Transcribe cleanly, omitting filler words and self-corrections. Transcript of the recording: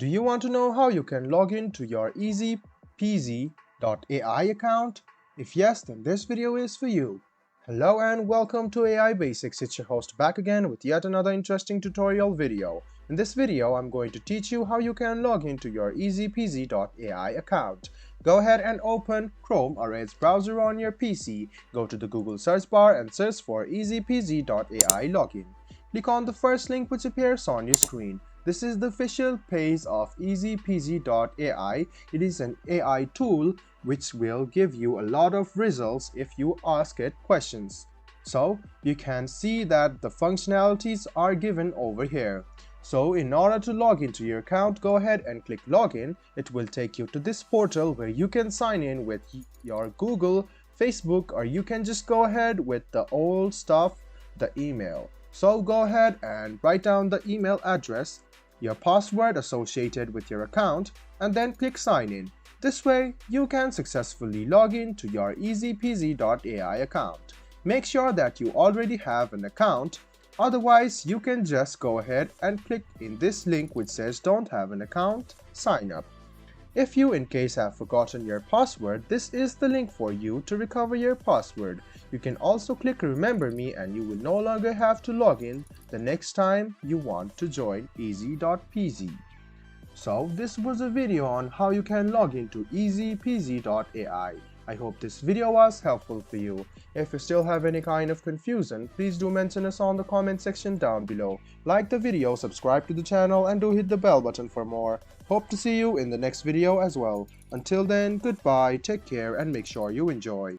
Do you want to know how you can log in to your Peasy AI account? If yes, then this video is for you. Hello and welcome to AI Basics. It's your host back again with yet another interesting tutorial video. In this video, I'm going to teach you how you can log into your AI account. Go ahead and open Chrome or its browser on your PC. Go to the Google search bar and search for AI login. Click on the first link which appears on your screen. This is the official page of AI. It is an AI tool which will give you a lot of results if you ask it questions. So you can see that the functionalities are given over here. So in order to log into your account, go ahead and click login. It will take you to this portal where you can sign in with your Google, Facebook, or you can just go ahead with the old stuff, the email. So go ahead and write down the email address, your password associated with your account, and then click sign in. This way, you can successfully log in to your AI account. Make sure that you already have an account, otherwise you can just go ahead and click in this link which says don't have an account, sign up. If you in case have forgotten your password, this is the link for you to recover your password. You can also click remember me and you will no longer have to log in the next time you want to join easy.peasy. So this was a video on how you can log into AI. I hope this video was helpful for you. If you still have any kind of confusion, please do mention us on the comment section down below. Like the video, subscribe to the channel, and do hit the bell button for more. Hope to see you in the next video as well. Until then, goodbye, take care, and make sure you enjoy.